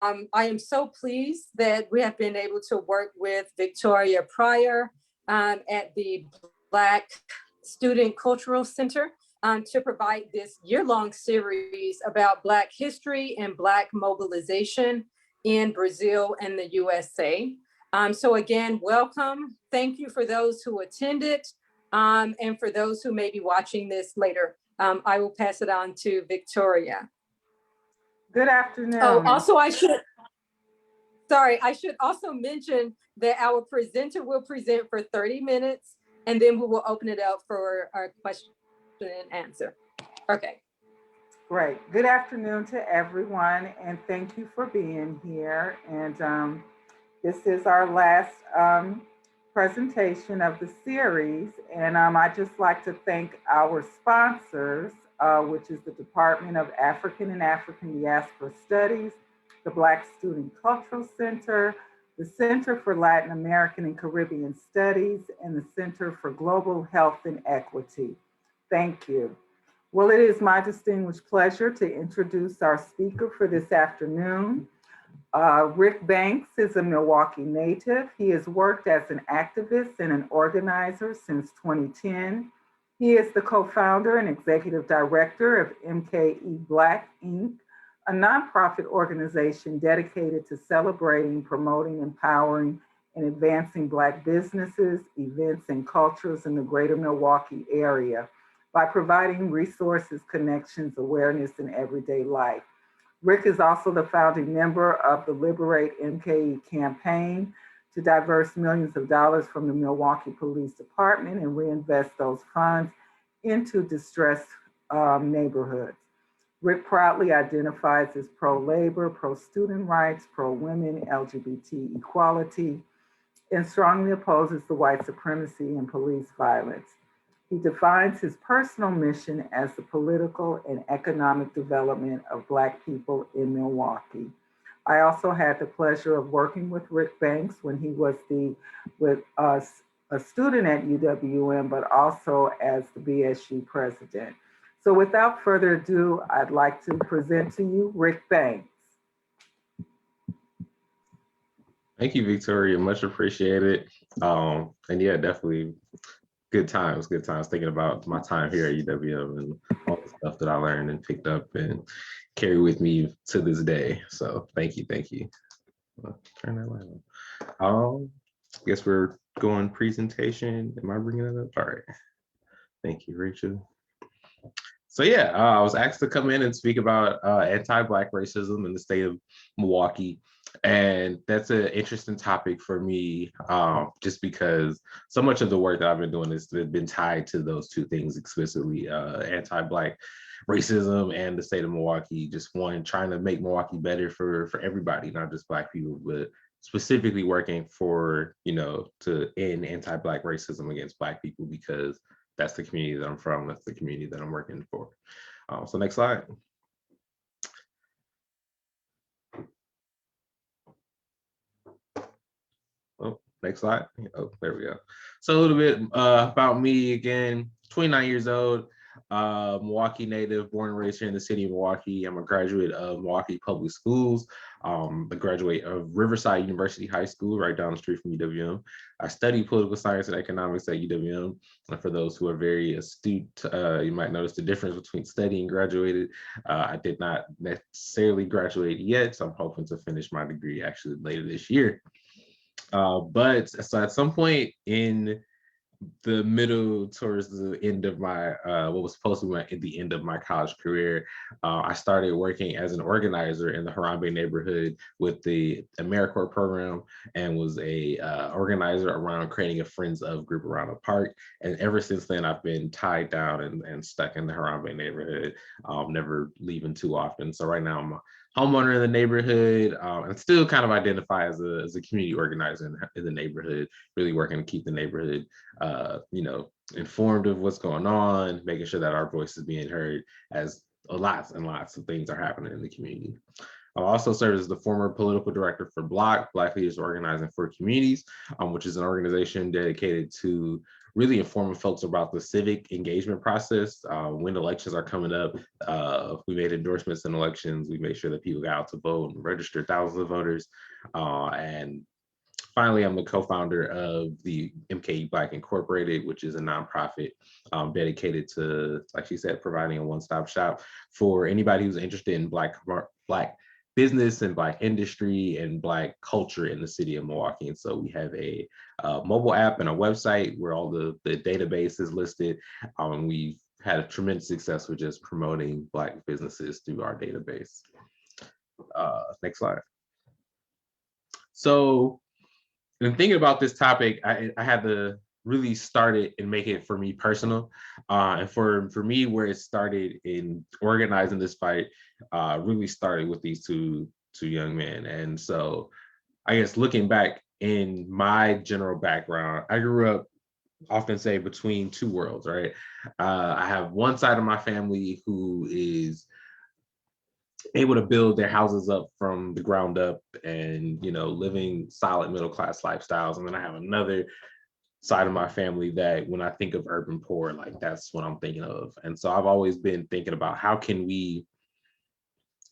I am so pleased that we have been able to work with Victoria Pryor at the Black Student Cultural Center to provide this year-long series about Black history and Black mobilization in Brazil and the USA. So again, welcome. Thank you for those who attended and for those who may be watching this later. I will pass it on to Victoria. Good afternoon. Oh, also I should also mention that our presenter will present for 30 minutes and then we will open it up for our question and answer. Okay. Great. Good afternoon to everyone and thank you for being here. And this is our last presentation of the series. And I'd just like to thank our sponsors, which is the Department of African and African Diaspora Studies, the Black Student Cultural Center, the Center for Latin American and Caribbean Studies, and the Center for Global Health and Equity. Thank you. Well, it is my distinguished pleasure to introduce our speaker for this afternoon. Rick Banks is a Milwaukee native. He has worked as an activist and an organizer since 2010. He is the co-founder and executive director of MKE Black, Inc., a nonprofit organization dedicated to celebrating, promoting, empowering, and advancing Black businesses, events, and cultures in the greater Milwaukee area by providing resources, connections, awareness, and everyday life. Rick is also the founding member of the LiberateMKE Campaign to divest millions of dollars from the Milwaukee Police Department and reinvest those funds into distressed neighborhoods. Rick proudly identifies as pro-labor, pro-student rights, pro-women, LGBT equality, and strongly opposes the white supremacy and police violence. He defines his personal mission as the political and economic development of Black people in Milwaukee. I also had the pleasure of working with Rick Banks when he was a student at UWM, but also as the BSU president. So without further ado, I'd like to present to you Rick Banks. Thank you, Victoria, much appreciated. And yeah, definitely good times thinking about my time here at UWM and all the stuff that I learned and picked up and carry with me to this day. So thank you. Turn that light on. I guess we're going presentation. Am I bringing it up? All right. Thank you, Rachel. So yeah, I was asked to come in and speak about anti-Black racism in the state of Milwaukee. And that's an interesting topic for me, just because so much of the work that I've been doing has been tied to those two things explicitly, anti-Black racism and the state of Milwaukee, just trying to make Milwaukee better for everybody, not just Black people, but specifically working for, to end anti-Black racism against Black people, because that's the community that I'm from, that's the community that I'm working for. So next slide. Next slide. Oh, there we go. So a little bit about me again. 29 years old, Milwaukee native, born and raised here in the city of Milwaukee. I'm a graduate of Milwaukee Public Schools, a graduate of Riverside University High School, right down the street from UWM. I studied political science and economics at UWM. And for those who are very astute, you might notice the difference between studying and graduated. I did not necessarily graduate yet, so I'm hoping to finish my degree actually later this year. But so at some point in the middle towards the end of my, what was supposed to be the end of my college career, I started working as an organizer in the Harlem neighborhood with the AmeriCorps program, and was a organizer around creating a Friends of group around the park. And ever since then, I've been tied down and stuck in the Harlem neighborhood, never leaving too often. So right now I'm a homeowner in the neighborhood, and still kind of identify as a community organizer in the neighborhood, really working to keep the neighborhood informed of what's going on, making sure that our voice is being heard as lots and lots of things are happening in the community. I also serve as the former political director for Black Leaders Organizing for Communities, which is an organization dedicated to really informing folks about the civic engagement process. When elections are coming up, we made endorsements in elections. We made sure that people got out to vote and registered thousands of voters. And finally, I'm the co-founder of the MKE Black Incorporated, which is a nonprofit dedicated to, like she said, providing a one-stop shop for anybody who's interested in Black business and Black industry and Black culture in the city of Milwaukee. And so we have a mobile app and a website where all the database is listed. We've had a tremendous success with just promoting Black businesses through our database. Next slide. So, in thinking about this topic, I had to really start it and make it for me personal. And for me, where it started in organizing this fight, really started with these two young men. And so I guess looking back in my general background, I grew up, often say, between two worlds, right? I have one side of my family who is able to build their houses up from the ground up and, you know, living solid middle class lifestyles. And then I have another side of my family that when I think of urban poor, like that's what I'm thinking of. And so I've always been thinking about how can we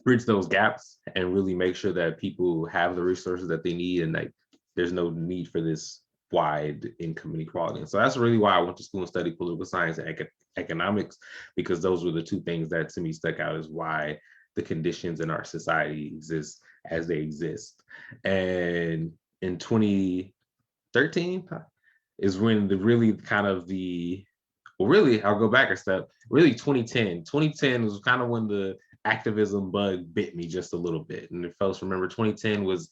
bridge those gaps and really make sure that people have the resources that they need and like there's no need for this wide income inequality. And so that's really why I went to school and studied political science and economics, because those were the two things that to me stuck out as why the conditions in our society exist as they exist. And in 2013 is when the really kind of the, well, really, I'll go back a step, really 2010. 2010 was kind of when the activism bug bit me just a little bit. And if folks remember, 2010 was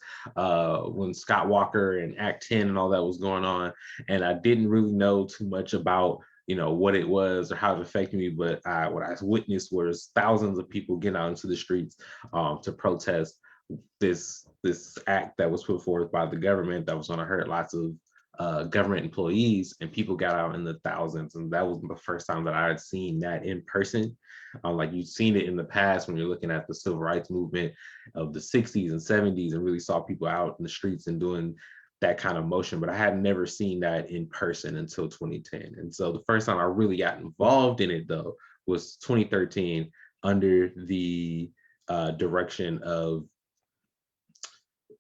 when Scott Walker and Act 10 and all that was going on. And I didn't really know too much about, you know, what it was or how it affected me, but what I witnessed was thousands of people getting out into the streets to protest this act that was put forth by the government that was going to hurt lots of government employees, and people got out in the thousands. And that was the first time that I had seen that in person. Like you've seen it in the past when you're looking at the civil rights movement of the 60s and 70s and really saw people out in the streets and doing that kind of motion, but I had never seen that in person until 2010. And so the first time I really got involved in it though was 2013 under the direction of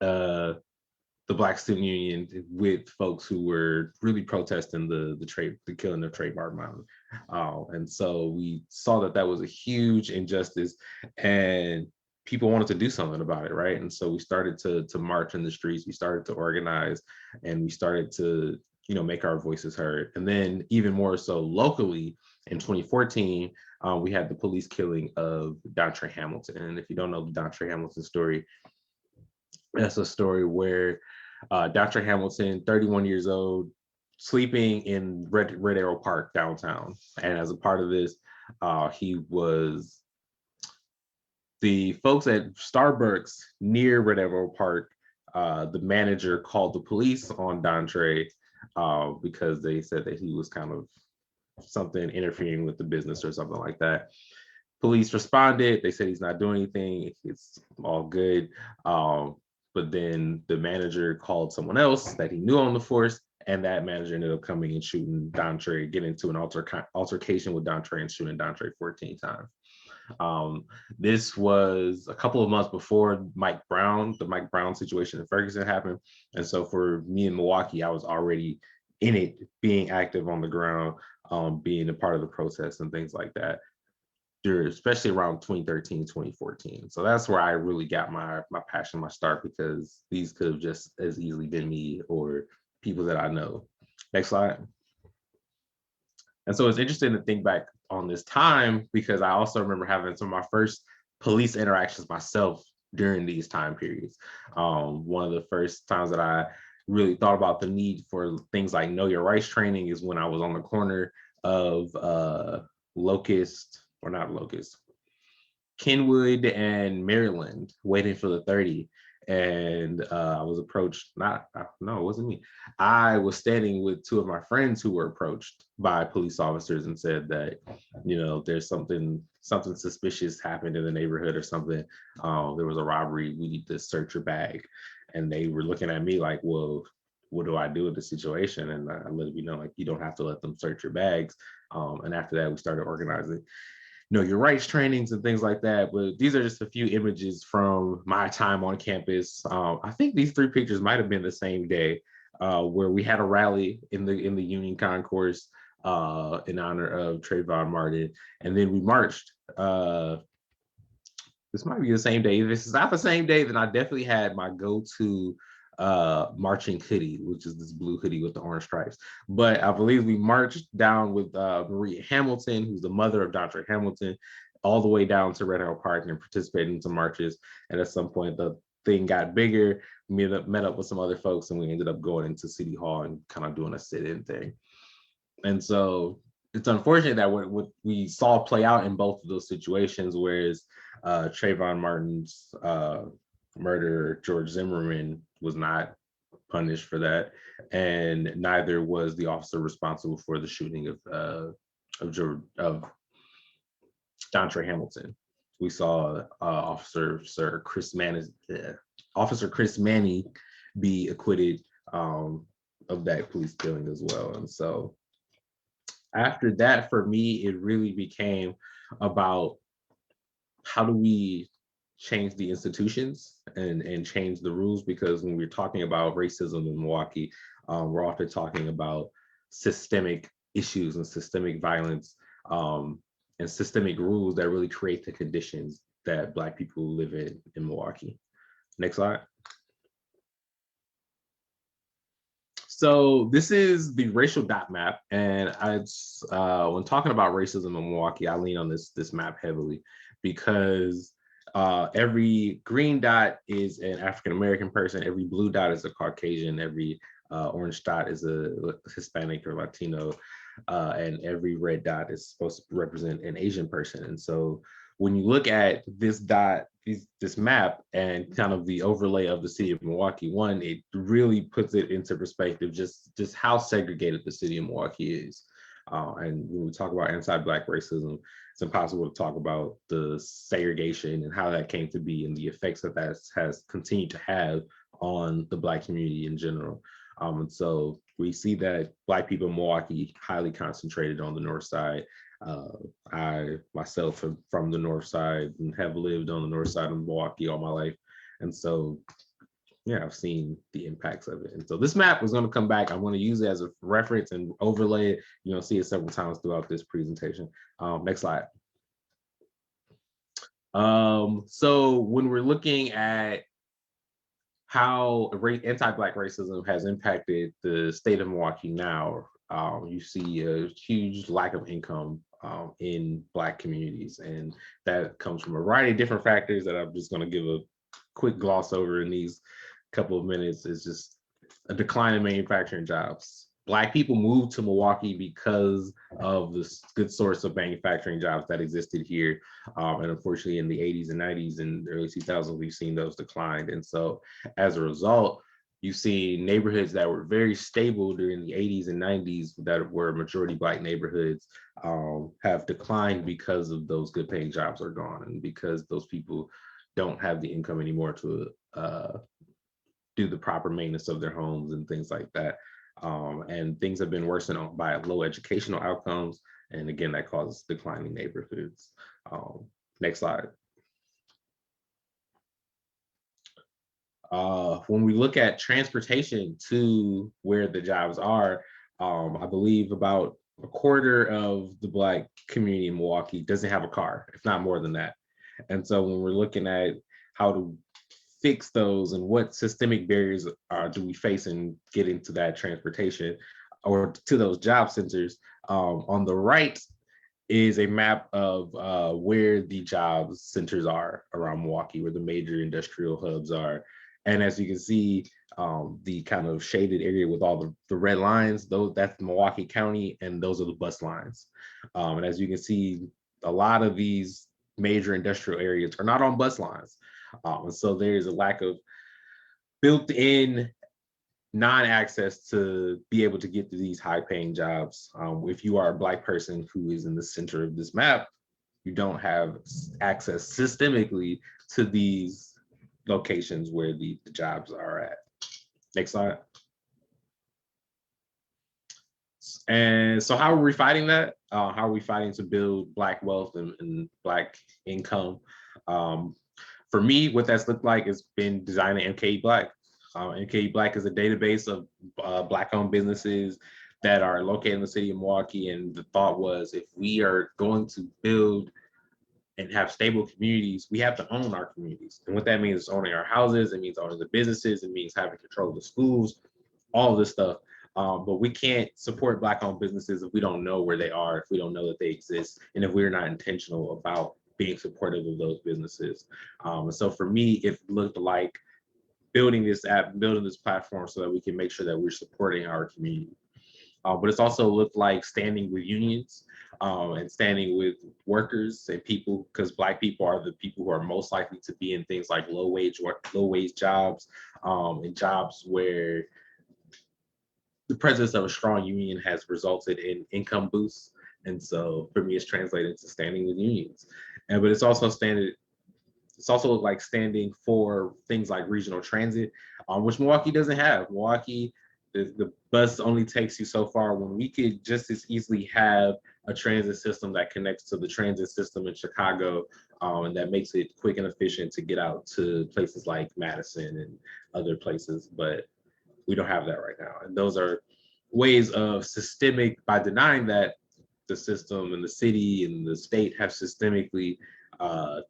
the Black Student Union with folks who were really protesting the killing of Trayvon Martin. And so we saw that that was a huge injustice and people wanted to do something about it, right? And so we started to march in the streets, we started to organize, and we started to, you know, make our voices heard. And then even more so locally in 2014, we had the police killing of Dontre Hamilton. And if you don't know the Dontre Hamilton story, that's a story where Dr. Hamilton, 31 years old, sleeping in Red Arrow Park downtown. And as a part of this, he was the folks at Starbucks near Red Arrow Park. The manager called the police on Dontre because they said that he was kind of something interfering with the business or something like that. Police responded. They said he's not doing anything. It's all good. But then the manager called someone else that he knew on the force, and that manager ended up coming and shooting Dontre, getting into an altercation with Dontre and shooting Dontre 14 times. This was a couple of months before the Mike Brown situation in Ferguson happened. And so for me in Milwaukee, I was already in it, being active on the ground, being a part of the protests and things like that, especially around 2013, 2014. So that's where I really got my passion, my start, because these could have just as easily been me or people that I know. Next slide. And so it's interesting to think back on this time because I also remember having some of my first police interactions myself during these time periods. One of the first times that I really thought about the need for things like know your rights training is when I was on the corner of Kenwood and Maryland, waiting for the 30. And I was approached, no, it wasn't me. I was standing with two of my friends who were approached by police officers and said that, you know, there's something suspicious happened in the neighborhood or something. There was a robbery, we need to search your bag. And they were looking at me like, well, what do I do with the situation? And I let me know, like, you don't have to let them search your bags. And after that, we started organizing your rights trainings and things like that. But these are just a few images from my time on campus. I think these 3 pictures might have been the same day, where we had a rally in the Union Concourse in honor of Trayvon Martin, and then we marched. This might be the same day. If this is not the same day, then I definitely had my go-to marching hoodie, which is this blue hoodie with the orange stripes. But I believe we marched down with Maria Hamilton, who's the mother of Dr. Hamilton, all the way down to Red Oak Park and participated in some marches. And at some point, the thing got bigger. We met up with some other folks, and we ended up going into City Hall and kind of doing a sit-in thing. And so it's unfortunate that what we saw play out in both of those situations, whereas Trayvon Martin's murderer, George Zimmerman, was not punished for that, and neither was the officer responsible for the shooting of Dontre Hamilton. We saw Officer Chris Manning be acquitted of that police killing as well. And so after that, for me, it really became about how do we change the institutions and change the rules, because when we're talking about racism in Milwaukee, we're often talking about systemic issues and systemic violence and systemic rules that really create the conditions that Black people live in Milwaukee. Next slide. So this is the racial dot map, and when talking about racism in Milwaukee, I lean on this map heavily, because every green dot is an African-American person, every blue dot is a Caucasian, every orange dot is a Hispanic or Latino, and every red dot is supposed to represent an Asian person. And so when you look at this dot, this map, and kind of the overlay of the city of Milwaukee, one, it really puts it into perspective just how segregated the city of Milwaukee is. And when we talk about anti-Black racism, it's impossible to talk about the segregation and how that came to be and the effects that has continued to have on the Black community in general. And so we see that Black people in Milwaukee highly concentrated on the north side. I myself am from the north side and have lived on the north side of Milwaukee all my life. And so, yeah, I've seen the impacts of it. And so this map is going to come back. I'm going to use it as a reference and overlay it. You're going to see it several times throughout this presentation. Next slide. So when we're looking at how anti-Black racism has impacted the state of Milwaukee now, you see a huge lack of income in Black communities. And that comes from a variety of different factors that I'm just going to give a quick gloss over in these couple of minutes. Is just a decline in manufacturing jobs. Black people moved to Milwaukee because of this good source of manufacturing jobs that existed here. And unfortunately, in the 80s and 90s and early 2000s, we've seen those declined. And so as a result, you see neighborhoods that were very stable during the 80s and 90s that were majority Black neighborhoods have declined because of those good paying jobs are gone, and because those people don't have the income anymore to do the proper maintenance of their homes and things like that. And things have been worsened by low educational outcomes. And again, that causes declining neighborhoods. Next slide. When we look at transportation to where the jobs are, I believe about a quarter of the Black community in Milwaukee doesn't have a car, if not more than that. And so when we're looking at how to fix those and what systemic barriers do we face in getting to that transportation or to those job centers, on the right is a map of where the job centers are around Milwaukee, where the major industrial hubs are. And as you can see, the kind of shaded area with all the red lines, that's Milwaukee County, and those are the bus lines. And as you can see, a lot of these major industrial areas are not on bus lines. And so there's a lack of built-in non-access to be able to get to these high-paying jobs. If you are a Black person who is in the center of this map, you don't have access systemically to these locations where the jobs are at. Next slide. And so how are we fighting that? How are we fighting to build Black wealth and Black income? For me, what that's looked like has been designing MKE Black. MKE Black is a database of Black-owned businesses that are located in the city of Milwaukee. And the thought was, if we are going to build and have stable communities, we have to own our communities. And what that means is owning our houses, it means owning the businesses, it means having control of the schools, all of this stuff. But we can't support Black-owned businesses if we don't know where they are, if we don't know that they exist, and if we're not intentional about being supportive of those businesses. And so for me, it looked like building this app, building this platform so that we can make sure that we're supporting our community. But it's also looked like standing with unions and standing with workers and people, because Black people are the people who are most likely to be in things like low wage jobs, and jobs where the presence of a strong union has resulted in income boosts. And so for me, it's translated to standing with unions. But it's also like standing for things like regional transit, which Milwaukee doesn't have. Milwaukee, the bus only takes you so far, when we could just as easily have a transit system that connects to the transit system in Chicago, and that makes it quick and efficient to get out to places like Madison and other places. But we don't have that right now. And those are ways of systemic, by denying that, the system and the city and the state have systemically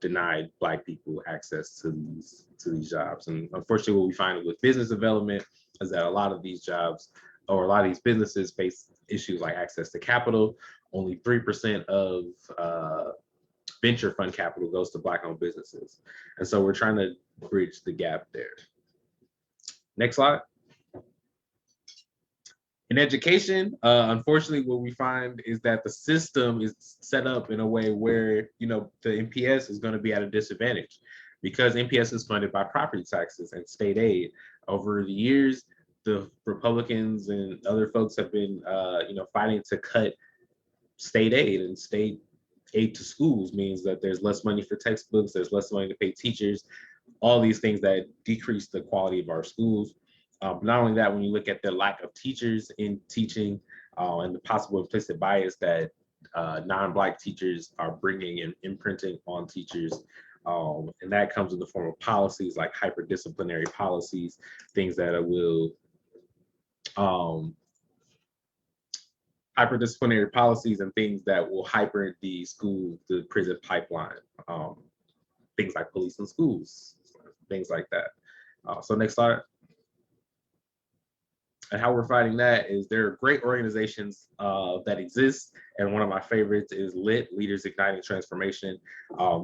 denied Black people access to these jobs. And unfortunately, what we find with business development is that a lot of these jobs, or a lot of these businesses, face issues like access to capital. Only 3% of venture fund capital goes to Black-owned businesses. And so we're trying to bridge the gap there. Next slide. In education, unfortunately, what we find is that the system is set up in a way where, the MPS is going to be at a disadvantage, because MPS is funded by property taxes and state aid. Over the years, the Republicans and other folks have been, fighting to cut state aid, and state aid to schools means that there's less money for textbooks, there's less money to pay teachers, all these things that decrease the quality of our schools. Not only that, when you look at the lack of teachers in teaching and the possible implicit bias that non-Black teachers are bringing and imprinting on teachers, and that comes in the form of policies like hyper-disciplinary policies, things that will hyper-disciplinary policies and things that will hyper the school to prison pipeline, things like police and schools, things like that. So next slide. And how we're fighting that is there are great organizations that exist. And one of my favorites is LIT, Leaders Igniting Transformation.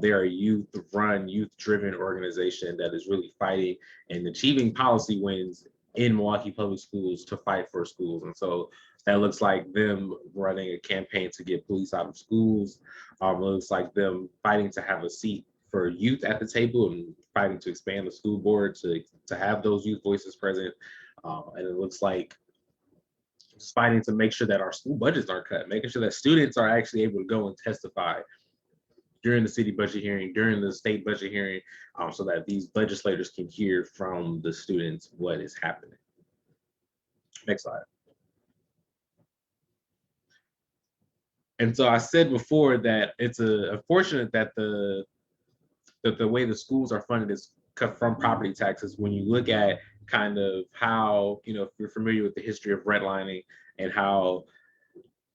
They're a youth-run, youth-driven organization that is really fighting and achieving policy wins in Milwaukee Public Schools to fight for schools. And so that looks like them running a campaign to get police out of schools. It looks like them fighting to have a seat for youth at the table and fighting to expand the school board to have those youth voices present. And it looks like just fighting to make sure that our school budgets aren't cut, making sure that students are actually able to go and testify during the city budget hearing, during the state budget hearing, so that these legislators can hear from the students what is happening. Next slide. And so I said before that it's unfortunate that the way the schools are funded is cut from property taxes. When you look at kind of how, if you're familiar with the history of redlining and how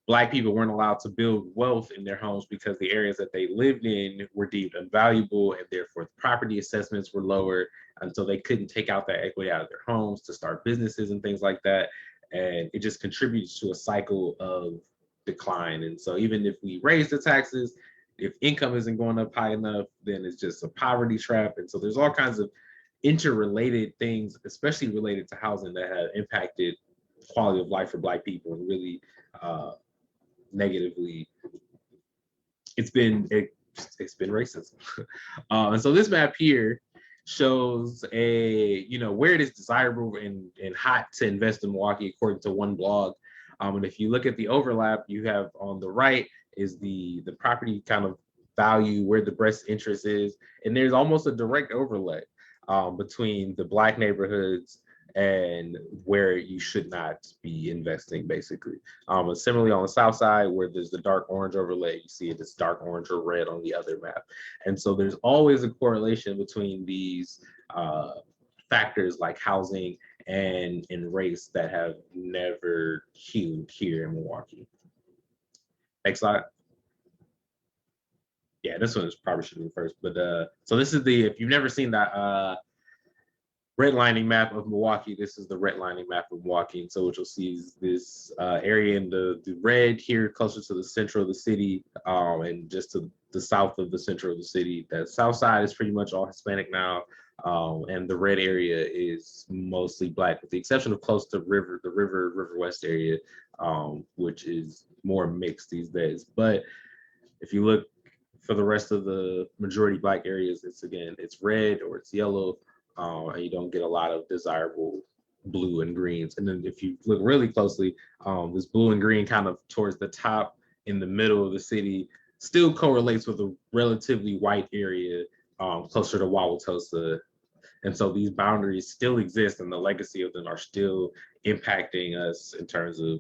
Black people weren't allowed to build wealth in their homes because the areas that they lived in were deemed invaluable, and therefore the property assessments were lower, and so they couldn't take out that equity out of their homes to start businesses and things like that. And it just contributes to a cycle of decline. And so even if we raise the taxes, if income isn't going up high enough, then it's just a poverty trap. And so there's all kinds of interrelated things, especially related to housing, that have impacted quality of life for Black people and really negatively. It's been racism. And so this map here shows where it is desirable and hot to invest in Milwaukee according to one blog. And if you look at the overlap, you have on the right is the property kind of value, where the best interest is, and there's almost a direct overlay between the Black neighborhoods and where you should not be investing, basically. And similarly on the south side, where there's the dark orange overlay, you see it's dark orange or red on the other map. And so there's always a correlation between these factors like housing and race that have never healed here in Milwaukee. Next slide. Yeah, this one probably should be first, but so this is the, if you've never seen that redlining map of Milwaukee, this is the redlining map of Milwaukee. And so what you'll see is this area in the red here, closer to the center of the city, and just to the south of the center of the city. The south side is pretty much all Hispanic now, and the red area is mostly Black, with the exception of close to the river west area, which is more mixed these days. But if you look for the rest of the majority Black areas, it's red or it's yellow. And you don't get a lot of desirable blue and greens. And then if you look really closely, this blue and green kind of towards the top in the middle of the city still correlates with a relatively white area closer to Wauwatosa. And so these boundaries still exist, and the legacy of them are still impacting us in terms of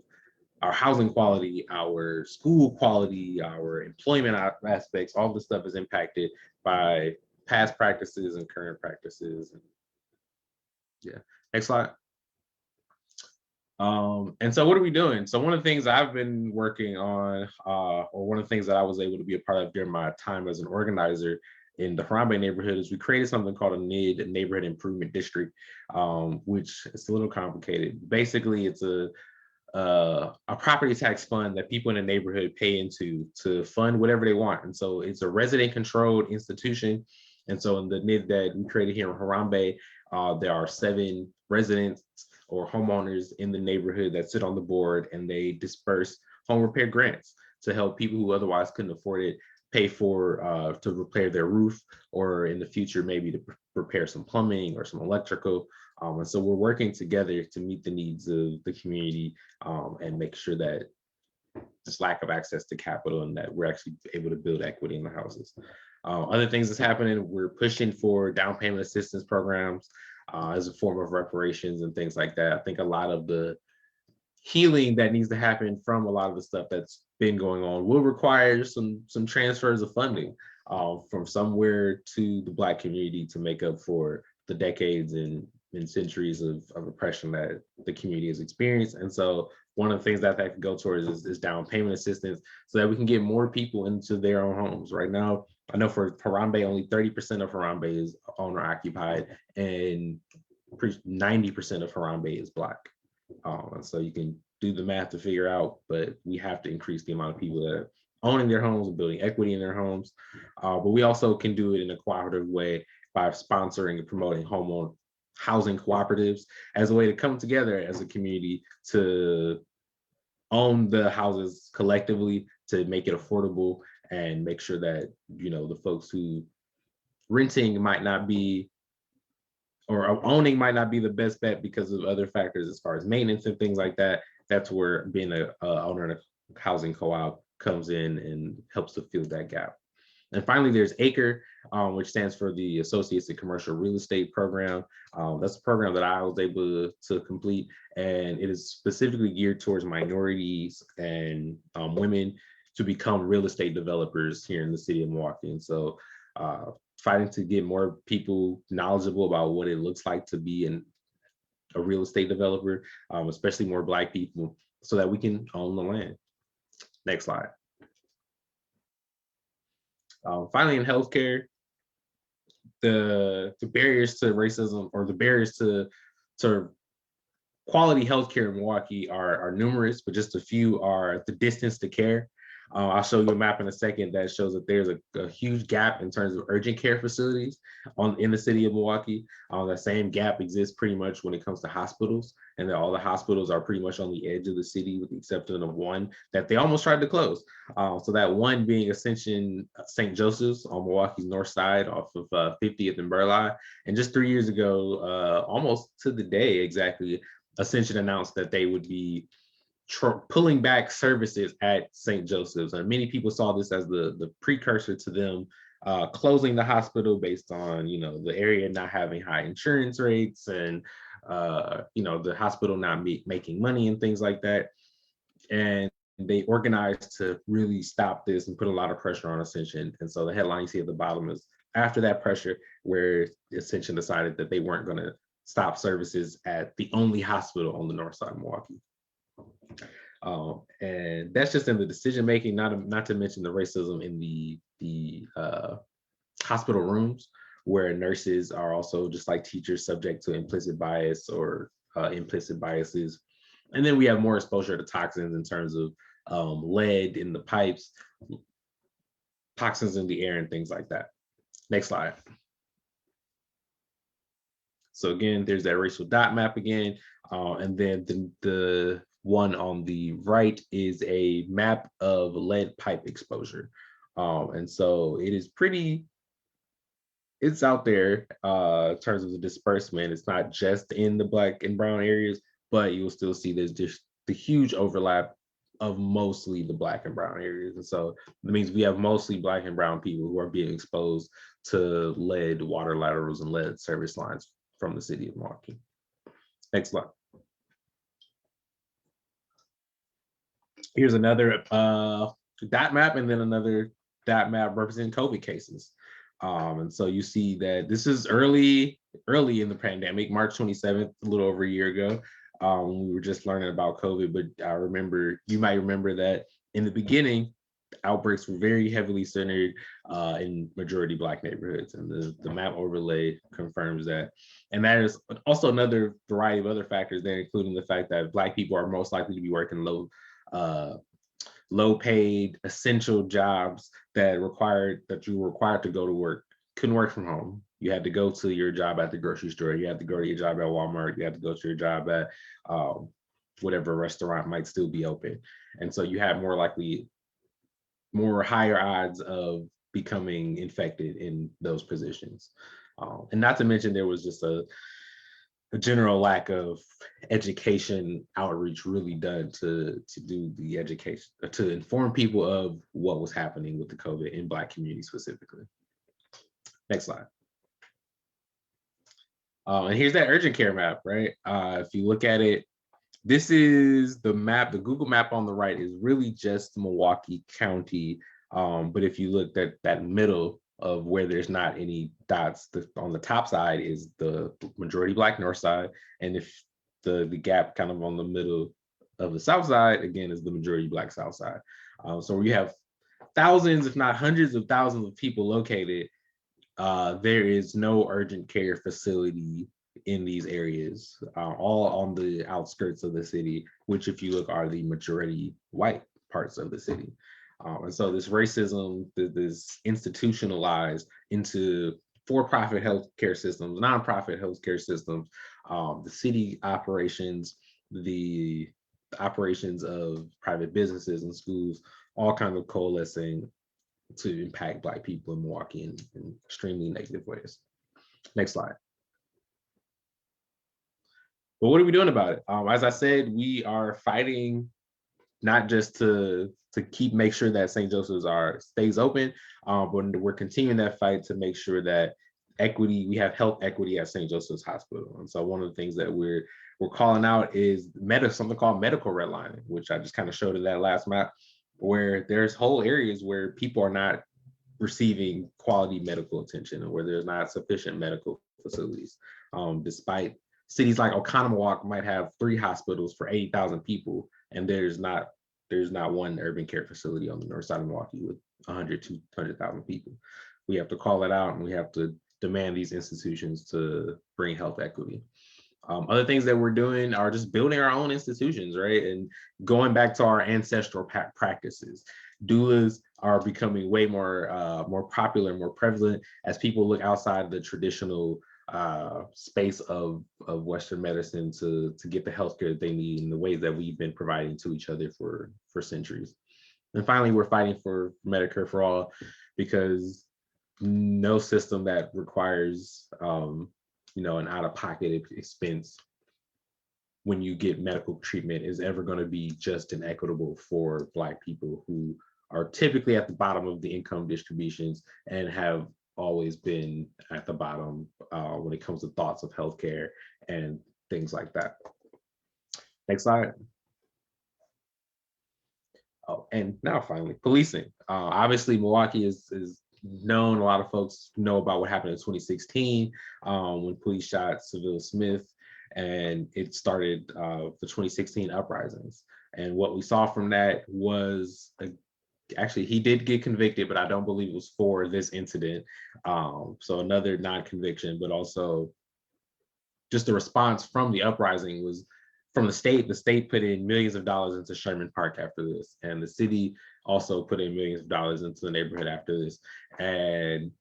our housing quality, our school quality, our employment aspects. All this stuff is impacted by past practices and current practices. Yeah, next slide. And so what are we doing? So one of the things I've been working on, or one of the things that I was able to be a part of during my time as an organizer in the Harlem neighborhood, is we created something called a NID, a Neighborhood Improvement District, which is a little complicated. Basically, it's a property tax fund that people in the neighborhood pay into to fund whatever they want. And so it's a resident controlled institution. And so in the NID that we created here in Harambe, there are 7 residents or homeowners in the neighborhood that sit on the board, and they disperse home repair grants to help people who otherwise couldn't afford it pay for to repair their roof, or in the future maybe to repair some plumbing or some electrical. And so we're working together to meet the needs of the community and make sure that this lack of access to capital and that we're actually able to build equity in the houses. Other things that's happening, we're pushing for down payment assistance programs as a form of reparations and things like that. I think a lot of the healing that needs to happen from a lot of the stuff that's been going on will require some transfers of funding from somewhere to the Black community to make up for the decades and centuries of oppression that the community has experienced. And so one of the things that could go towards is down payment assistance, so that we can get more people into their own homes. Right now, I know for Harambe, only 30% of Harambe is owner occupied, and 90% of Harambe is Black. And so you can do the math to figure out, but we have to increase the amount of people that are owning their homes and building equity in their homes. But we also can do it in a cooperative way by sponsoring and promoting housing cooperatives as a way to come together as a community to own the houses collectively, to make it affordable and make sure that, you know, the folks who renting might not be, or owning might not be the best bet because of other factors as far as maintenance and things like that. That's where being a owner in a housing co-op comes in and helps to fill that gap. And finally, there's ACRE, which stands for the Associates in Commercial Real Estate Program. That's a program that I was able to complete, and it is specifically geared towards minorities and women to become real estate developers here in the city of Milwaukee. And so fighting to get more people knowledgeable about what it looks like to be a real estate developer, especially more Black people, so that we can own the land. Next slide. Finally, in healthcare, the barriers to racism, or the barriers to quality healthcare in Milwaukee are numerous, but just a few are the distance to care. I'll show you a map in a second that shows that there's a huge gap in terms of urgent care facilities in the city of Milwaukee. That same gap exists pretty much when it comes to hospitals, and that all the hospitals are pretty much on the edge of the city, with the exception of one that they almost tried to close. So that one being Ascension St. Joseph's on Milwaukee's north side off of 50th and Burleigh. And just 3 years ago, almost to the day exactly, Ascension announced that they would be pulling back services at St. Joseph's. And many people saw this as the precursor to them closing the hospital based on, you know, the area not having high insurance rates and the hospital not making money and things like that. And they organized to really stop this and put a lot of pressure on Ascension. And so the headline you see at the bottom is after that pressure, where Ascension decided that they weren't going to stop services at the only hospital on the north side of Milwaukee. And that's just in the decision making, not to mention the racism in the hospital rooms, where nurses are also, just like teachers, subject to implicit bias or implicit biases. And then we have more exposure to toxins in terms of lead in the pipes, toxins in the air, and things like that. Next slide. So again, there's that racial dot map again. And then the one on the right is a map of lead pipe exposure. And so it is it's out there in terms of the disbursement. It's not just in the Black and brown areas, but you'll still see there's just the huge overlap of mostly the Black and brown areas. And so that means we have mostly Black and brown people who are being exposed to lead water laterals and lead service lines from the city of Milwaukee. Next slide. Here's another dot map, and then another dot map representing COVID cases. And so you see that this is early in the pandemic, March 27th, a little over a year ago. We were just learning about COVID, but you might remember that in the beginning, outbreaks were very heavily centered in majority Black neighborhoods, and the map overlay confirms that. And that is also another variety of other factors there, including the fact that Black people are most likely to be working low paid essential jobs that you were required to go to work, couldn't work from home. You had to go to your job at the grocery store. You had to go to your job at Walmart. You had to go to your job at whatever restaurant might still be open. And so you had more higher odds of becoming infected in those positions. And not to mention there was just a general lack of education outreach really done to do the education, to inform people of what was happening with the COVID in Black communities specifically. Next slide. And here's that urgent care map, right? If you look at it, this is the map. The Google map on the right is really just Milwaukee County. But if you look at that middle of where there's not any dots, on the top side is the majority Black north side. And if the gap kind of on the middle of the south side, again, is the majority Black south side. So we have thousands, if not hundreds of thousands of people located. There is no urgent care facility in these areas, all on the outskirts of the city, which if you look are the majority white parts of the city. And so this racism, this institutionalized into for-profit healthcare systems, nonprofit healthcare systems, the city operations, the operations of private businesses and schools, all kind of coalescing to impact Black people in Milwaukee in extremely negative ways. Next slide. But what are we doing about it? As I said, we are fighting not just to make sure that St. Joseph's stays open, but we're continuing that fight to make sure that we have health equity at St. Joseph's Hospital. And so one of the things that we're calling out is something called medical redlining, which I just kind of showed in that last map, where there's whole areas where people are not receiving quality medical attention and where there's not sufficient medical facilities. Despite cities like Oconomowoc might have 3 hospitals for 80,000 people, and there's not one urban care facility on the north side of Milwaukee with 100, 200,000 people. We have to call it out, and we have to demand these institutions to bring health equity. Other things that we're doing are just building our own institutions, right? And going back to our ancestral practices. Doulas are becoming way more popular, more prevalent as people look outside the traditional space of Western medicine to get the healthcare that they need in the ways that we've been providing to each other for centuries. And finally, we're fighting for Medicare for all, because no system that requires an out-of-pocket expense when you get medical treatment is ever going to be just and equitable for Black people who are typically at the bottom of the income distributions and have always been at the bottom when it comes to thoughts of healthcare and things like that. Next slide. Oh, and now finally, policing. Obviously, Milwaukee is known. A lot of folks know about what happened in 2016 when police shot Seville Smith, and it started the 2016 uprisings. And what we saw from that was, actually, he did get convicted, but I don't believe it was for this incident. So another non-conviction, but also just the response from the uprising was from the state. The state put in millions of dollars into Sherman Park after this, and the city also put in millions of dollars into the neighborhood after this. And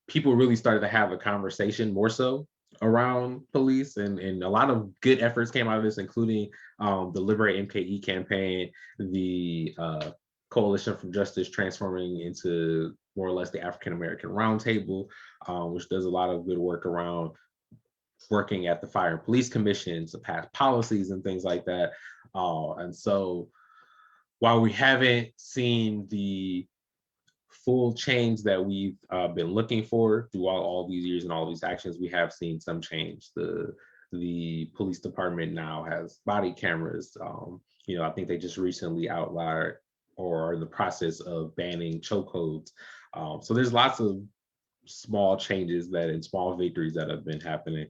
people really started to have a conversation more so around police, and a lot of good efforts came out of this, including the LiberateMKE campaign, the Coalition for Justice transforming into more or less the African American Roundtable, which does a lot of good work around working at the Fire and Police Commissions to pass policies and things like that. And so while we haven't seen the full change that we've been looking for through all these years and all these actions, we have seen some change. The police department now has body cameras. I think they just recently outlawed or are in the process of banning chokeholds. So there's lots of small changes and small victories that have been happening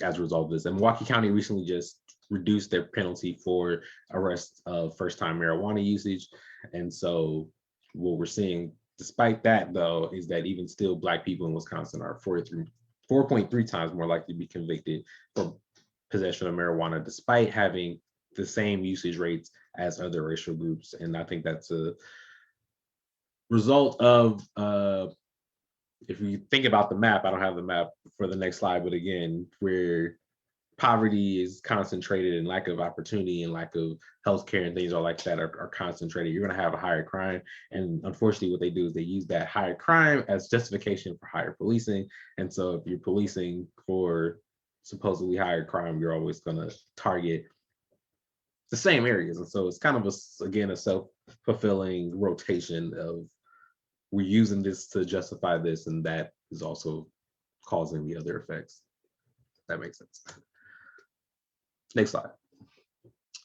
as a result of this. And Milwaukee County recently just reduced their penalty for arrest of first-time marijuana usage. And so what we're seeing, despite that though, is that even still Black people in Wisconsin are 4.3 times more likely to be convicted for possession of marijuana, despite having the same usage rates as other racial groups. And I think that's a result of, if you think about the map, I don't have the map for the next slide, but again, where poverty is concentrated and lack of opportunity and lack of healthcare and things like that are concentrated, you're going to have a higher crime. And unfortunately, what they do is they use that higher crime as justification for higher policing. And so if you're policing for supposedly higher crime, you're always going to target the same areas. And so it's kind of, again, a self-fulfilling rotation of we're using this to justify this, and that is also causing the other effects. That makes sense. Next slide.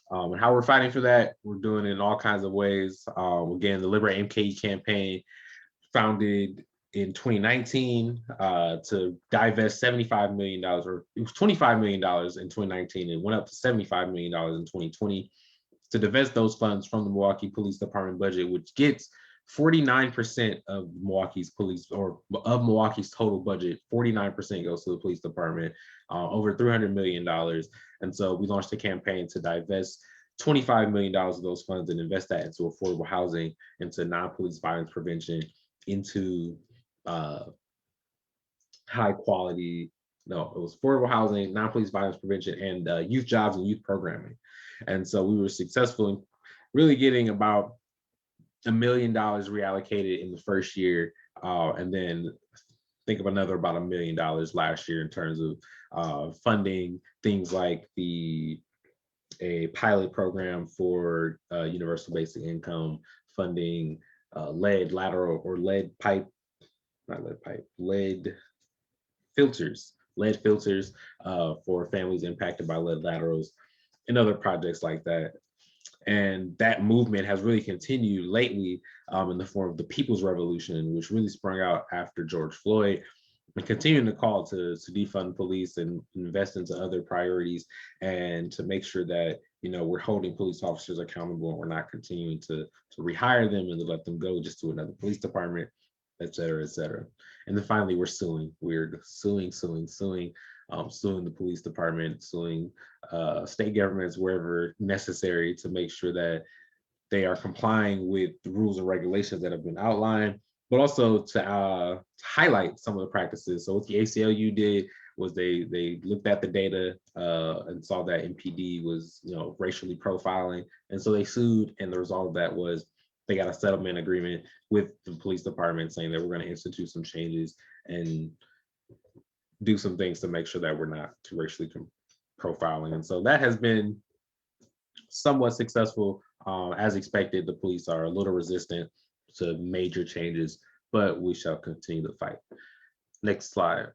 And how we're fighting for that, we're doing it in all kinds of ways. Again, the LiberateMKE campaign, founded in 2019 to divest $75 million, or it was $25 million in 2019, and went up to $75 million in 2020 to divest those funds from the Milwaukee Police Department budget, which gets 49% of Milwaukee's police, or of Milwaukee's total budget, 49% goes to the police department, over $300 million. And so we launched a campaign to divest $25 million of those funds and invest that into affordable housing, into non-police violence prevention, into high quality, it was affordable housing, non-police violence prevention, and youth jobs and youth programming. And so we were successful in really getting about $1 million reallocated in the first year, and then think of another about $1 million last year in terms of funding things like a pilot program for universal basic income, funding lead filters for families impacted by lead laterals, and other projects like that. And that movement has really continued lately in the form of the People's Revolution, which really sprung out after George Floyd, and continuing to call to defund police and invest into other priorities, and to make sure that we're holding police officers accountable, and we're not continuing to rehire them and to let them go just to another police department, et cetera, et cetera. And then finally, we're suing the police department, suing state governments wherever necessary, to make sure that they are complying with the rules and regulations that have been outlined, but also to highlight some of the practices. So what the ACLU did was they looked at the data and saw that MPD was racially profiling, and so they sued, and the result of that was they got a settlement agreement with the police department saying that we're going to institute some changes and do some things to make sure that we're not too racially profiling. And so that has been somewhat successful. As expected, the police are a little resistant to major changes, but we shall continue to fight. Next slide.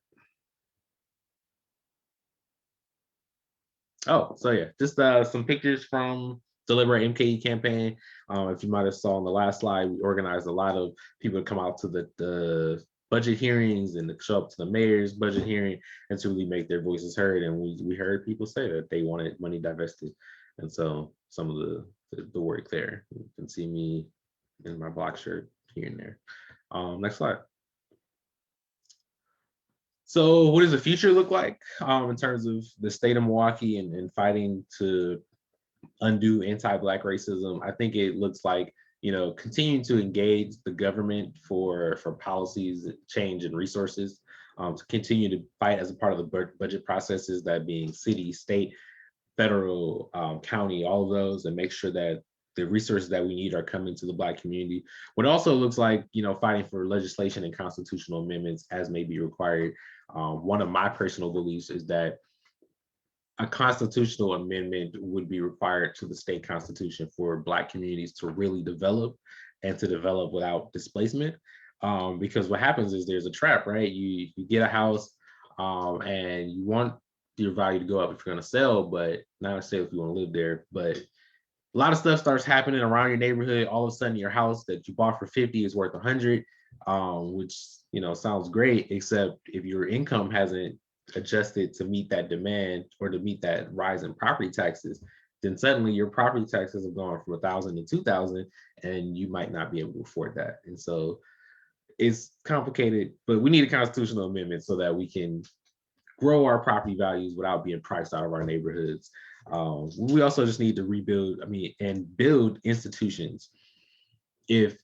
Oh, so yeah, just some pictures from the LiberateMKE campaign. If you might have saw on the last slide, we organized a lot of people to come out to the budget hearings and to show up to the mayor's budget hearing and to really make their voices heard. And we heard people say that they wanted money divested. And so some of the work there, you can see me in my black shirt here and there. Next slide. So what does the future look like in terms of the state of Milwaukee and fighting to undo anti-Black racism? I think it looks like, you know, continuing to engage the government for policies, change, and resources, to continue to fight as a part of the budget processes, that being city, state, federal, county, all of those, and make sure that the resources that we need are coming to the Black community. What also looks like, you know, fighting for legislation and constitutional amendments as may be required. One of my personal beliefs is that a constitutional amendment would be required to the state constitution for Black communities to really develop and to develop without displacement. Because what happens is there's a trap, right? You get a house and you want your value to go up if you're going to sell, but not necessarily if you want to live there. But a lot of stuff starts happening around your neighborhood. All of a sudden, your house that you bought for 50 is worth 100, which, you know, sounds great, except if your income hasn't adjusted to meet that demand or to meet that rise in property taxes, then suddenly your property taxes have gone from 1,000 to 2,000, and you might not be able to afford that. And so it's complicated, but we need a constitutional amendment so that we can grow our property values without being priced out of our neighborhoods. We also just need to rebuild, and build institutions. If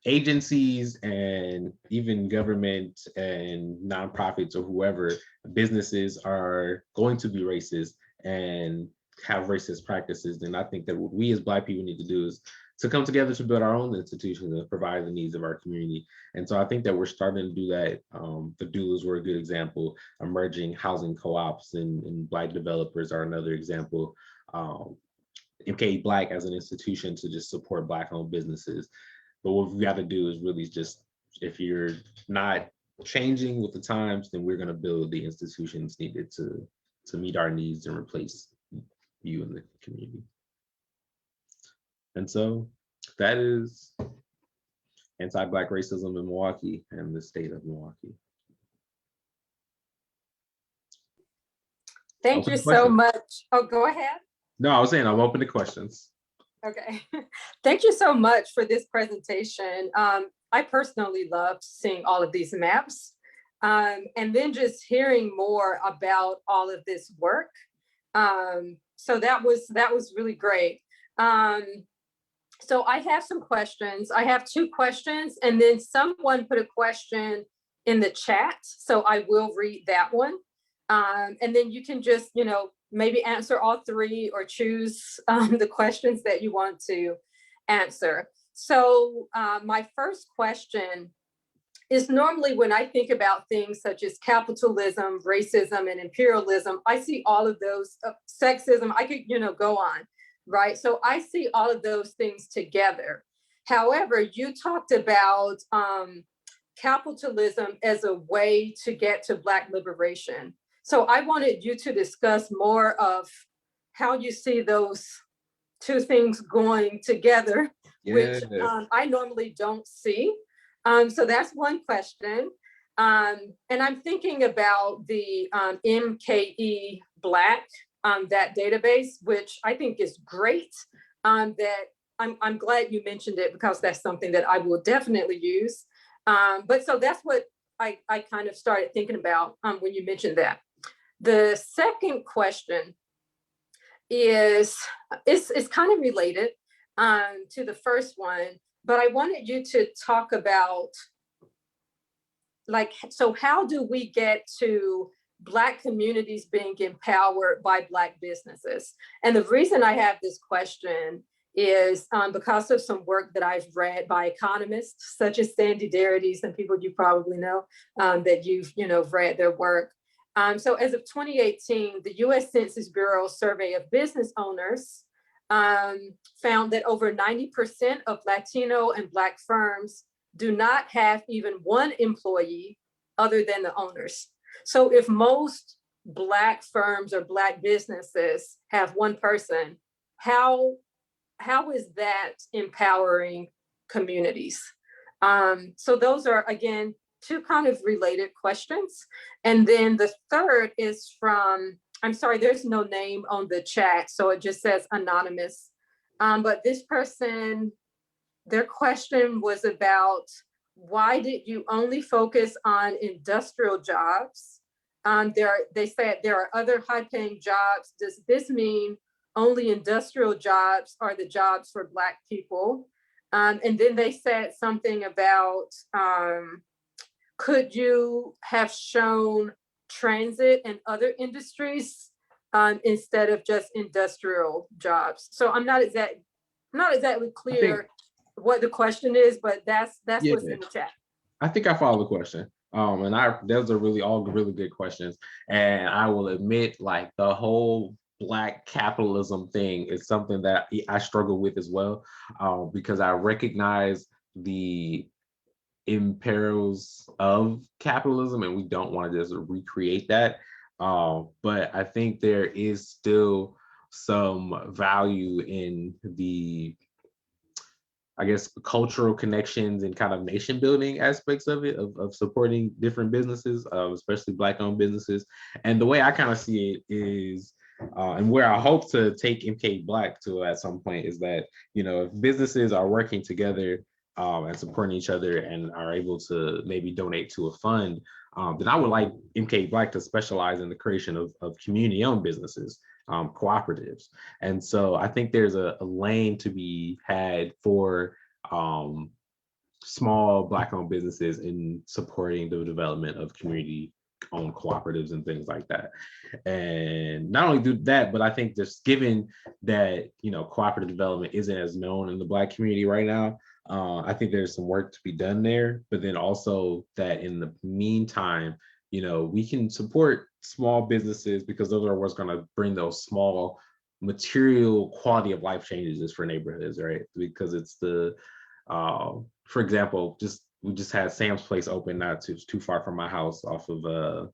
agencies and even government and nonprofits or whoever, businesses are going to be racist and have racist practices, then I think that what we as Black people need to do is to come together to build our own institutions and provide the needs of our community. And so I think that we're starting to do that. The doulas were a good example. Emerging housing co-ops and Black developers are another example. MKE Black as an institution to just support Black-owned businesses. But what we've got to do is really just, if you're not changing with the times, then we're going to build the institutions needed to meet our needs and replace you in the community. And so that is anti-Black racism in Milwaukee and the state of Milwaukee. Thank you so much. Oh, go ahead. No, I was saying I'm open to questions. Okay. Thank you so much for this presentation. I personally loved seeing all of these maps, and then just hearing more about all of this work. So that was really great. So I have some questions. I have 2 questions, and then someone put a question in the chat, so I will read that one. And then you can just, you know, maybe answer all 3 or choose the questions that you want to answer. So my first question is, normally when I think about things such as capitalism, racism, and imperialism, I see all of those, sexism, I could, you know, go on, right? So I see all of those things together. However, you talked about capitalism as a way to get to Black liberation. So I wanted you to discuss more of how you see those 2 things going together, which I normally don't see. So that's one question. And I'm thinking about the MKE Black, that database, which I think is great. That I'm glad you mentioned it, because that's something that I will definitely use. But so that's what I kind of started thinking about when you mentioned that. The second question is kind of related to the first one, but I wanted you to talk about, like, so how do we get to Black communities being empowered by Black businesses? And the reason I have this question is because of some work that I've read by economists such as Sandy Darity, some people you probably know that you've read their work. So as of 2018, the US Census Bureau survey of business owners found that over 90% of Latino and Black firms do not have even one employee other than the owners. So if most Black firms or Black businesses have one person, how is that empowering communities? So those are, again, two kind of related questions. And then the third is from, I'm sorry, there's no name on the chat, so it just says anonymous. But this person, their question was about, why did you only focus on industrial jobs? They said there are other high-paying jobs. Does this mean only industrial jobs are the jobs for Black people? And then they said something about, could you have shown transit and other industries instead of just industrial jobs? So I'm not exactly clear what the question is, but that's what's in the chat. I think I follow the question. Those are all really good questions. And I will admit, like, the whole Black capitalism thing is something that I struggle with as well, because I recognize the imperils of capitalism, and we don't want to just recreate that. But I think there is still some value in the, I guess, cultural connections and kind of nation building aspects of it, of supporting different businesses, especially Black owned businesses. And the way I kind of see it is, and where I hope to take MKE Black to at some point, is that, if businesses are working together and supporting each other and are able to maybe donate to a fund, then I would like MKE Black to specialize in the creation of community-owned businesses, cooperatives. And so I think there's a lane to be had for small Black-owned businesses in supporting the development of community-owned cooperatives and things like that. And not only do that, but I think just given that, cooperative development isn't as known in the Black community right now, I think there's some work to be done there. But then also that in the meantime, we can support small businesses, because those are what's going to bring those small material quality of life changes for neighborhoods, right? Because it's the, for example, we just had Sam's Place open not too far from my house, off of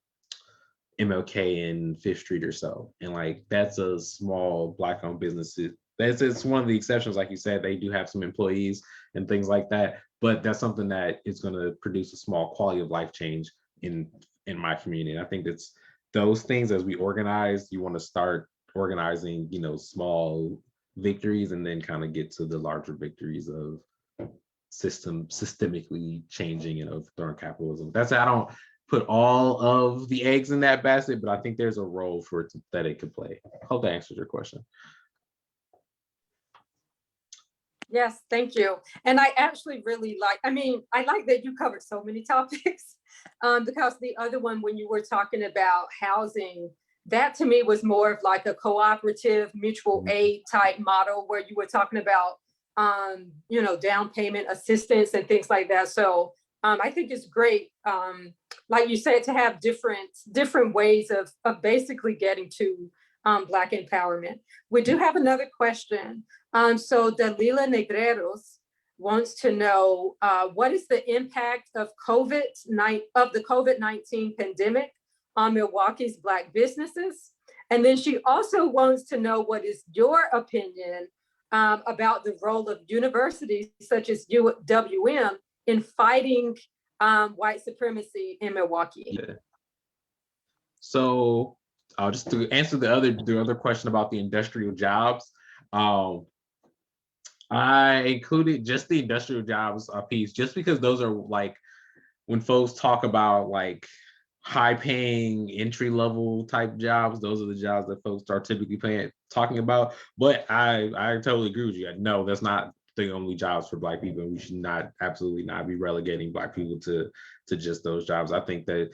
MLK and 5th Street or so. And like, that's a small Black-owned business. It's one of the exceptions, like you said, they do have some employees and things like that, but that's something that is going to produce a small quality of life change in my community. And I think that's those things, as we organize, you want to start organizing, small victories, and then kind of get to the larger victories of systemically changing and overthrowing capitalism. I don't put all of the eggs in that basket, but I think there's a role for it that it could play. Hope that answers your question. Yes, thank you. And I actually really I like that you covered so many topics, because the other one, when you were talking about housing, that to me was more of like a cooperative mutual aid type model, where you were talking about, down payment assistance and things like that. So I think it's great, like you said, to have different ways of basically getting to Black empowerment. We do have another question. So Dalila Negreros wants to know, what is the impact of the COVID-19 pandemic on Milwaukee's Black businesses? And then she also wants to know, what is your opinion about the role of universities such as UWM in fighting white supremacy in Milwaukee? Yeah. So just to answer the other question about the industrial jobs, I included just the industrial jobs piece, just because those are like, when folks talk about like high paying entry level type jobs, those are the jobs that folks are typically talking about. But I totally agree with you. No, that's not the only jobs for Black people. We should absolutely not be relegating Black people to just those jobs. I think that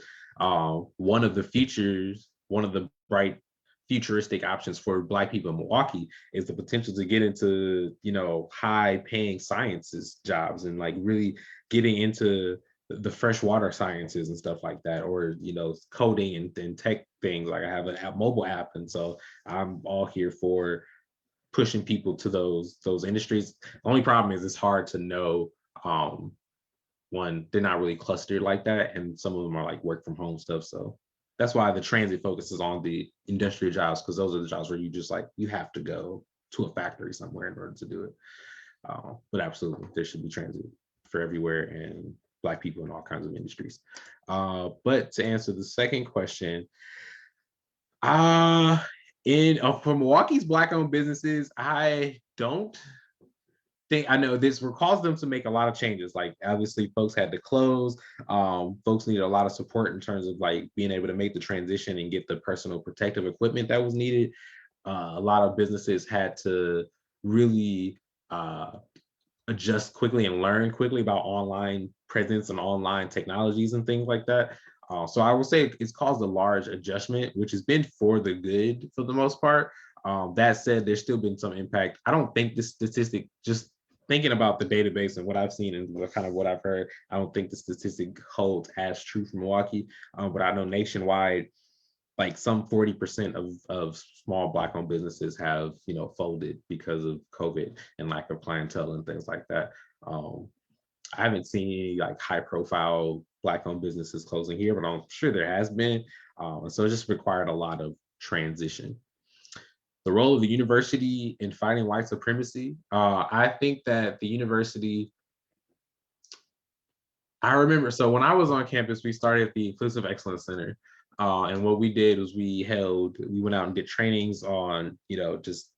one of the bright futuristic options for Black people in Milwaukee is the potential to get into, high paying sciences jobs, and like really getting into the freshwater sciences and stuff like that, or, coding and tech things. Like, I have a mobile app. And so I'm all here for pushing people to those industries. The only problem is it's hard to know, one, they're not really clustered like that. And some of them are like work from home stuff. So that's why the transit focuses on the industrial jobs, because those are the jobs where you just like, you have to go to a factory somewhere in order to do it. But absolutely, there should be transit for everywhere and Black people in all kinds of industries. But to answer the second question, for Milwaukee's Black-owned businesses, I don't think, I know this will cause them to make a lot of changes. Like obviously folks had to close, folks needed a lot of support in terms of like being able to make the transition and get the personal protective equipment that was needed. A lot of businesses had to really adjust quickly and learn quickly about online presence and online technologies and things like that. So I would say it's caused a large adjustment, which has been for the good for the most part. That said, there's still been some impact. I don't think this statistic, just thinking about the database and what I've seen and kind of what I've heard, I don't think the statistic holds as true for Milwaukee. But I know nationwide, like some 40% of small Black-owned businesses have, you know, folded because of COVID and lack of clientele and things like that. I haven't seen any like high-profile Black-owned businesses closing here, but I'm sure there has been. And so it just required a lot of transition. The role of the university in fighting white supremacy. I think that the university, I remember, so when I was on campus, we started the Inclusive Excellence Center. And what we did was we went out and did trainings on, you know, just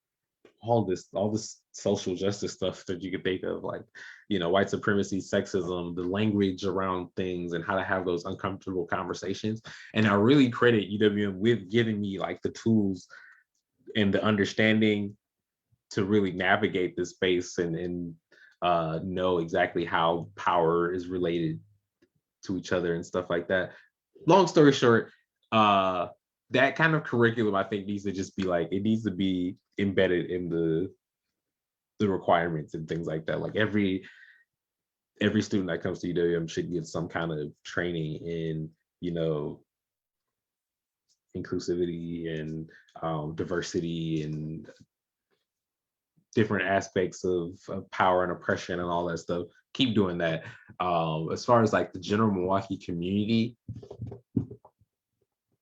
all this social justice stuff that you could think of, like, you know, white supremacy, sexism, the language around things and how to have those uncomfortable conversations. And I really credit UWM with giving me like the tools and the understanding to really navigate this space and know exactly how power is related to each other and stuff like that. Long story short, that kind of curriculum I think needs to just be like, it needs to be embedded in the requirements and things like that. Like every student that comes to UWM should get some kind of training in, you know, inclusivity and diversity and different aspects of power and oppression and all that stuff. Keep doing that. As far as like the general Milwaukee community,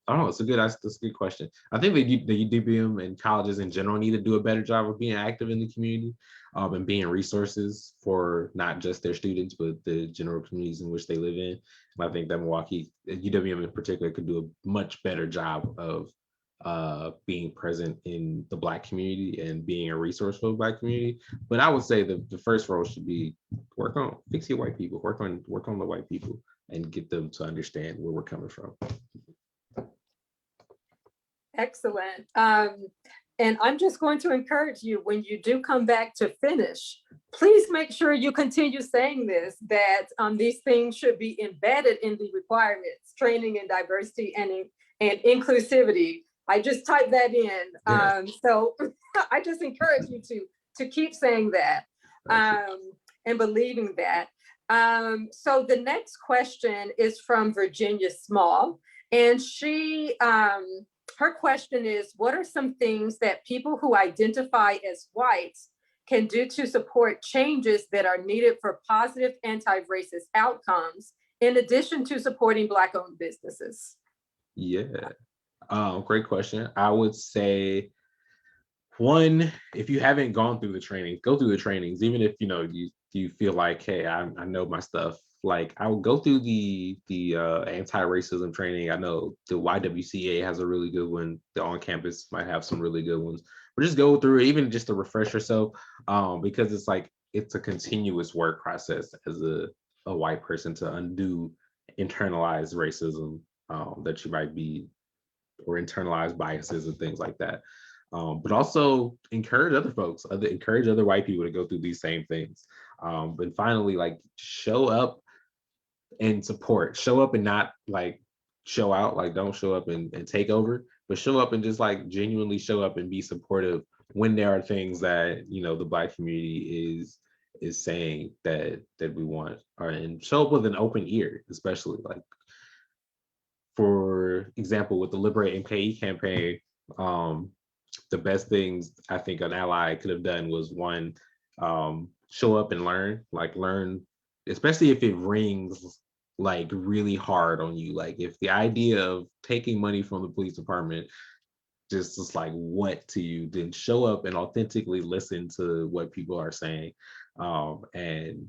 I don't know, that's a good question. I think the UWM and colleges in general need to do a better job of being active in the community and being resources for not just their students, but the general communities in which they live in. And I think that UWM in particular, could do a much better job of being present in the Black community and being a resource for the Black community. But I would say the first role should be fix your white people, work on the white people and get them to understand where we're coming from. Excellent. And I'm just going to encourage you, when you do come back to finish, please make sure you continue saying this, that these things should be embedded in the requirements, training in diversity and inclusivity. I just typed that in. Yeah. So I just encourage you to keep saying that and believing that. So the next question is from Virginia Small, and she, her question is, what are some things that people who identify as whites can do to support changes that are needed for positive anti-racist outcomes, in addition to supporting Black-owned businesses? Yeah, great question. I would say, one, if you haven't gone through the training, go through the trainings, even if you feel like, hey, I know my stuff. Like, I would go through the anti-racism training. I know the YWCA has a really good one. The on-campus might have some really good ones. But just go through it, even just to refresh yourself, because it's a continuous work process as a white person to undo internalized racism that you might be, or internalized biases and things like that. But also encourage other folks, encourage other white people to go through these same things. But finally, like, show up and support. Show up and not like show out. Like, don't show up and take over, but show up and just like genuinely show up and be supportive when there are things that, you know, the Black community is saying that we want, and show up with an open ear, especially like, for example, with the LiberateMKE campaign, the best things I think an ally could have done was, one, show up and learn, especially if it rings like really hard on you. Like if the idea of taking money from the police department just is like what to you, then show up and authentically listen to what people are saying. And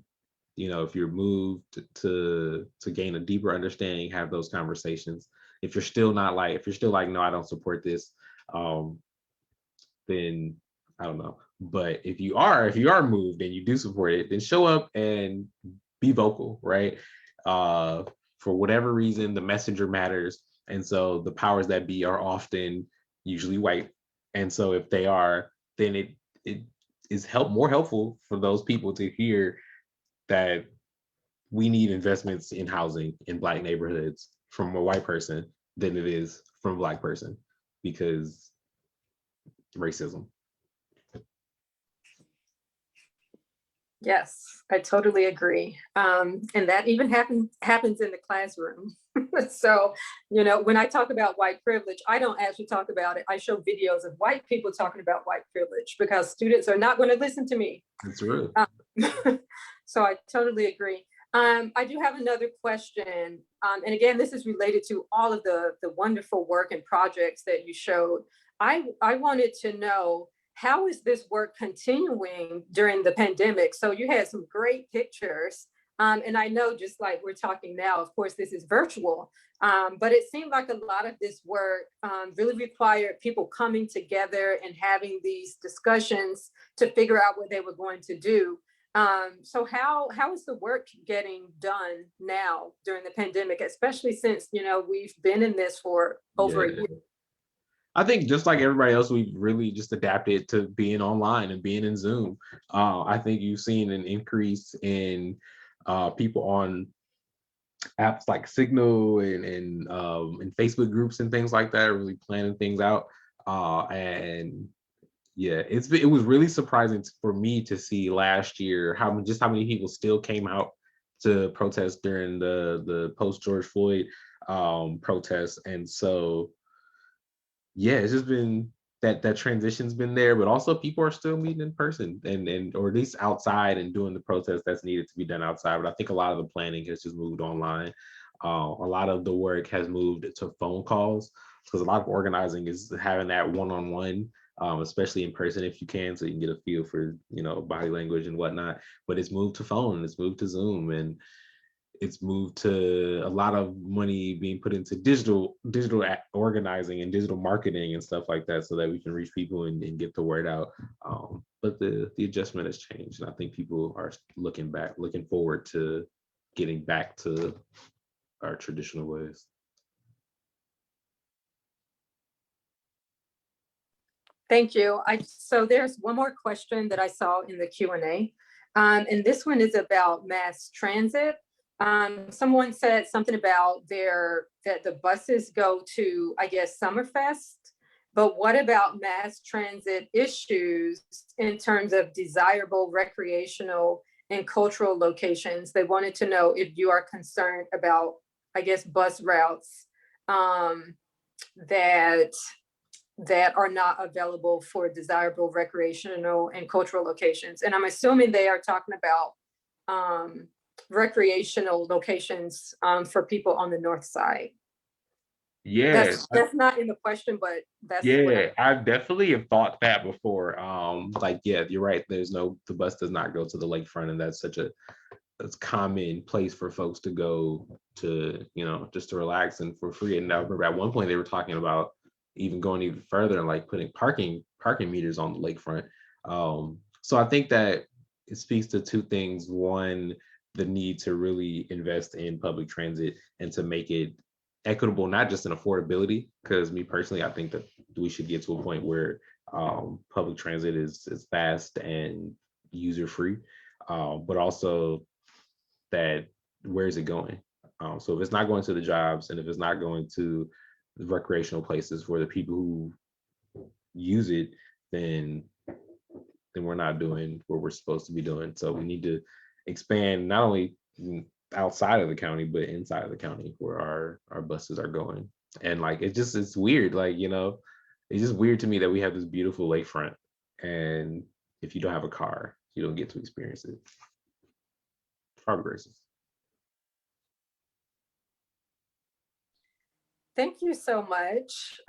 you know, if you're moved to gain a deeper understanding, have those conversations. If you're still not like, if you're still like, no, I don't support this, then I don't know. But if you are moved and you do support it, then show up and be vocal, right? For whatever reason, the messenger matters. And so the powers that be are often usually white. And so if they are, then it is more helpful for those people to hear that we need investments in housing in Black neighborhoods from a white person than it is from a Black person, because racism. Yes, I totally agree. And that even happens in the classroom. So, you know, when I talk about white privilege, I don't actually talk about it. I show videos of white people talking about white privilege because students are not going to listen to me. That's real. So I totally agree. I do have another question. And again, this is related to all of the wonderful work and projects that you showed. I wanted to know, how is this work continuing during the pandemic? So you had some great pictures. And I know, just like we're talking now, of course, this is virtual, but it seemed like a lot of this work really required people coming together and having these discussions to figure out what they were going to do. So how is the work getting done now during the pandemic, especially since, you know, we've been in this for over a year? I think just like everybody else, we've really just adapted to being online and being in Zoom. I think you've seen an increase in people on apps like Signal and Facebook groups and things like that, really planning things out. And yeah, it was really surprising for me to see last year how many people still came out to protest during the post George Floyd protests. And so yeah, it's just been that transition's been there, but also people are still meeting in person and or at least outside and doing the protest that's needed to be done outside. But I think a lot of the planning has just moved online. A lot of the work has moved to phone calls, because a lot of organizing is having that one-on-one, especially in person if you can, so you can get a feel for, you know, body language and whatnot. But it's moved to phone, it's moved to Zoom, and it's moved to a lot of money being put into digital organizing and digital marketing and stuff like that, so that we can reach people and get the word out. But the adjustment has changed, and I think people are looking forward to getting back to our traditional ways. Thank you. So there's one more question that I saw in the Q&A, and this one is about mass transit. Someone said something about that the buses go to, I guess, Summerfest, but what about mass transit issues in terms of desirable recreational and cultural locations? They wanted to know if you are concerned about, I guess, bus routes that are not available for desirable recreational and cultural locations. And I'm assuming they are talking about recreational locations for people on the north side. Yeah, that's not in the question, but that's I've definitely have thought that before. Like, yeah, you're right. The bus does not go to the lakefront, and that's such a common place for folks to go to, you know, just to relax and for free. And I remember at one point they were talking about even going even further and like putting parking meters on the lakefront. So I think that it speaks to two things. One, the need to really invest in public transit and to make it equitable, not just in affordability, because me personally, I think that we should get to a point where public transit is fast and user-free, but also that where is it going? So if it's not going to the jobs, and if it's not going to the recreational places for the people who use it, then we're not doing what we're supposed to be doing. So we need to expand not only outside of the county, but inside of the county where our buses are going. And like, it's weird. Like, you know, it's just weird to me that we have this beautiful lakefront, and if you don't have a car, you don't get to experience it. Probably racist. Thank you so much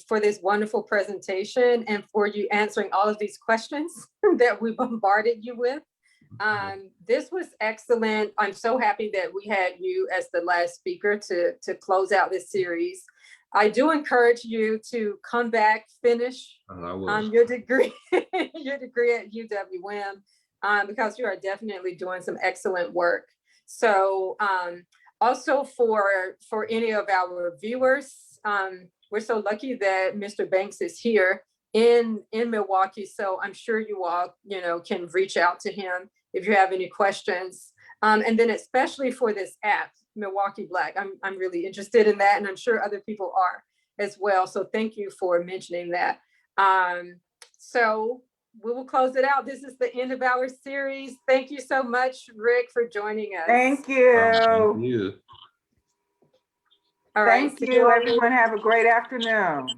for this wonderful presentation and for you answering all of these questions that we bombarded you with. This was excellent. I'm so happy that we had you as the last speaker to close out this series. I do encourage you to come back, finish your degree, your degree at UWM, because you are definitely doing some excellent work. So also for any of our viewers, we're so lucky that Mr. Banks is here in Milwaukee. So I'm sure you all, can reach out to him if you have any questions. And then especially for this app, Milwaukee Black, I'm really interested in that, and I'm sure other people are as well. So thank you for mentioning that. So we will close it out. This is the end of our series. Thank you so much, Rick, for joining us. Thank you. Thank you. All right. Thank you, everyone. Have a great afternoon.